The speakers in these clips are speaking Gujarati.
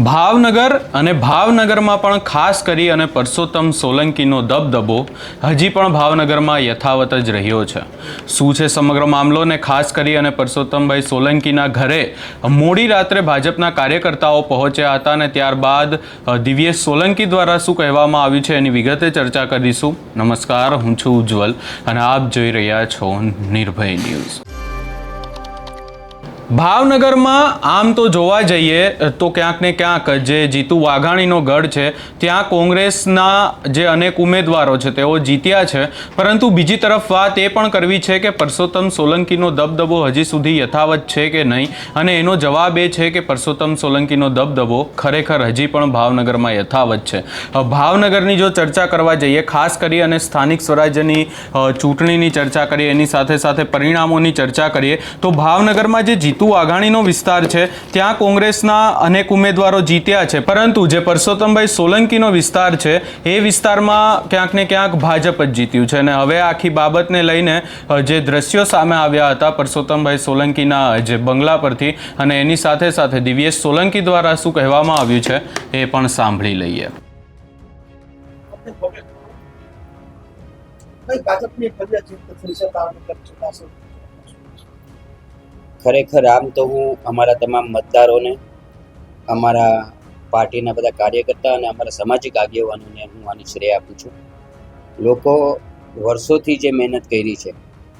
ભાવનગર અને ભાવનગરમાં પણ ખાસ કરી અને પરસોત્તમ સોલંકીનો દબદબો હજી પણ ભાવનગરમાં યથાવત જ રહ્યો છે। શું છે સમગ્ર મામલો ને ખાસ કરી અને પરસોત્તમભાઈ સોલંકીના ઘરે મોડી રાત્રે ભાજપના કાર્યકર્તાઓ પહોંચ્યા હતા અને ત્યારબાદ દિવ્યેશ સોલંકી દ્વારા શું કહેવામાં આવ્યું છે એની વિગતે ચર્ચા કરીશું। નમસ્કાર, હું છું ઉજ્જવલ અને આપ જોઈ રહ્યા છો નિર્ભય ન્યૂઝ। ભાવનગરમાં આમ તો જોવા જઈએ તો ક્યાંક ને ક્યાંક જે જીતુ વાઘાણીનો ગઢ છે ત્યાં કોંગ્રેસના જે અનેક ઉમેદવારો છે તેઓ જીત્યા છે, પરંતુ બીજી તરફ વાત એ પણ કરવી છે કે પરસોત્તમ સોલંકીનો દબદબો હજી સુધી યથાવત છે કે નહીં, અને એનો જવાબ એ છે કે પરસોત્તમ સોલંકીનો દબદબો ખરેખર હજી પણ ભાવનગરમાં યથાવત છે। ભાવનગરની જો ચર્ચા કરવા જઈએ, ખાસ કરી અને સ્થાનિક સ્વરાજ્યની ચૂંટણીની ચર્ચા કરીએ, એની સાથે સાથે પરિણામોની ચર્ચા કરીએ તો ભાવનગરમાં જે જીતુ વાઘાણીનો વિસ્તાર છે ત્યાં કોંગ્રેસના અનેક ઉમેદવારો જીત્યા છે, પરંતુ જે પરસોત્તમભાઈ સોલંકીનો વિસ્તાર છે એ વિસ્તારમાં ક્યાંક ને ક્યાંક ભાજપ જ જીત્યું છે। અને હવે આખી બાબતને લઈને જે દ્રશ્યો સામે આવ્યા હતા પરસોત્તમભાઈ સોલંકીના જે બંગલા પરથી, અને એની સાથે સાથે દિવ્યેશ સોલંકી દ્વારા શું કહેવામાં આવ્યું છે એ પણ સાંભળી લઈએ। ખરેખર આમ તો હું અમારા તમામ મતદારોને, અમારા પાર્ટીના બધા કાર્યકર્તા અને અમારા સામાજિક આગેવાનોને હું આની શ્રેય આપું છું। લોકો વર્ષોથી જે મહેનત કરી છે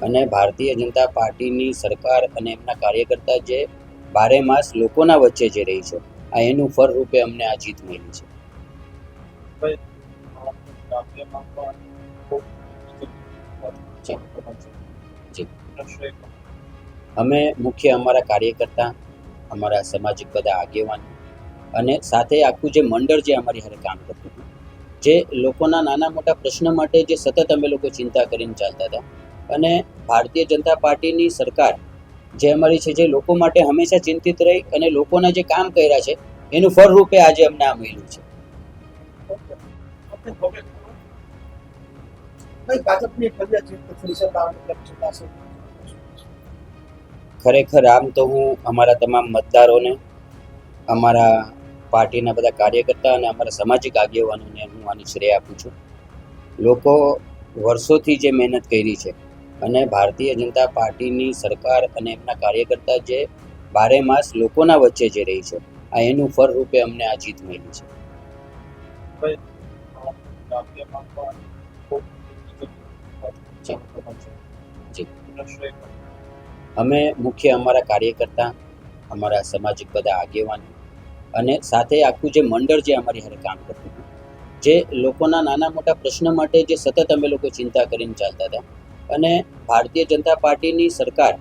અને ભારતીય જનતા પાર્ટીની સરકાર અને એમના કાર્યકર્તા જે બારે માસ લોકોના વચ્ચે જે રહી છે, આ એનું ફળ રૂપે અમને આ જીત મળી છે। અમે મુખ્ય અમારા કાર્યકર્તા, અમારા સામાજિક બધા આગેવાનો અને સાથે આખું જે મંડળ જે અમારી હારે કામ કરતું હતું, જે લોકોના નાના મોટા પ્રશ્ન માટે જે સતત અમે લોકો ચિંતા કરીને ચાલતા હતા, અને ભારતીય જનતા પાર્ટીની સરકાર જે અમારી છે, જે લોકો માટે હંમેશા ચિંતિત રહી અને લોકોના જે કામ કર્યા છે એનું ફળ રૂપે આજે અમને આ મળ્યું છે। ખરેખર આમ તો હું અમારા તમામ મતદારોને, અમારા પાર્ટીના બધા કાર્યકર્તા અને અમારા સામાજિક આગેવાનોને હું આની શ્રેય આપું છું। લોકો વર્ષોથી જે મહેનત કરી છે અને ભારતીય જનતા પાર્ટીની સરકાર અને એમના કાર્યકર્તા જે બારે માસ લોકોના વચ્ચે જે રહી છે, આ એનું ફળ રૂપે અમને આ જીત મળી છે। અમે મુખ્ય અમારા કાર્યકર્તા, અમારા સામાજિક બધા આગેવાનો અને સાથે આખું જે મંડળ જે અમારી હારે કામ કરતું હતું, જે લોકોના નાના મોટા પ્રશ્ન માટે જે સતત અમે લોકો ચિંતા કરીને ચાલતા હતા, અને ભારતીય જનતા પાર્ટીની સરકાર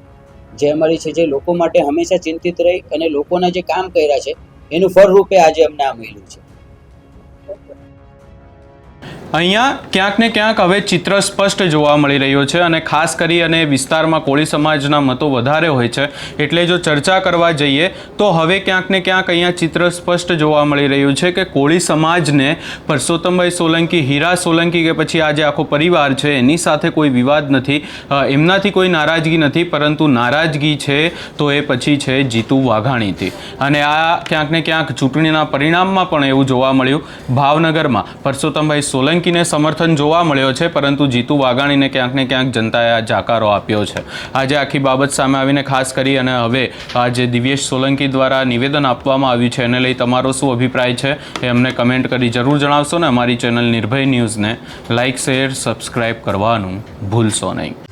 જે અમારી છે, જે લોકો માટે હંમેશા ચિંતિત રહી અને લોકોના જે કામ કર્યા છે એનું ફળ રૂપે આજે અમને આ મળ્યું છે। અહીંયા ક્યાંક ને ક્યાંક હવે ચિત્ર સ્પષ્ટ જોવા મળી રહ્યો છે, અને ખાસ કરી અને વિસ્તારમાં કોળી સમાજના મતો વધારે હોય છે, એટલે જો ચર્ચા કરવા જઈએ તો હવે ક્યાંક ને ક્યાંક અહીંયા ચિત્ર સ્પષ્ટ જોવા મળી રહ્યું છે કે કોળી સમાજને પરસોત્તમભાઈ સોલંકી, હીરા સોલંકી કે પછી આ જે આખો પરિવાર છે એની સાથે કોઈ વિવાદ નથી, એમનાથી કોઈ નારાજગી નથી, પરંતુ નારાજગી છે તો એ પછી છે જીતુ વાઘાણીથી। અને આ ક્યાંક ને ક્યાંક ચૂંટણીના પરિણામમાં પણ એવું જોવા મળ્યું। ભાવનગરમાં પરસોત્તમભાઈ સોલંકી ને સમર્થન જોવા મળ્યો છે, પરંતુ જીતુ વાઘાણીને ક્યાંક ને ક્યાંક જનતાએ આ જાકારો આપ્યો છે। આજે આખી બાબત સામે આવીને ખાસ કરી અને હવે આ જે દિવ્યેશ સોલંકી દ્વારા નિવેદન આપવામાં આવ્યું છે એને લઈ તમારો શું અભિપ્રાય છે એ અમને કમેન્ટ કરી જરૂર જણાવશો, ને અમારી ચેનલ નિર્ભય ન્યૂઝને લાઇક, શેર, સબસ્ક્રાઈબ કરવાનું ભૂલશો નહીં।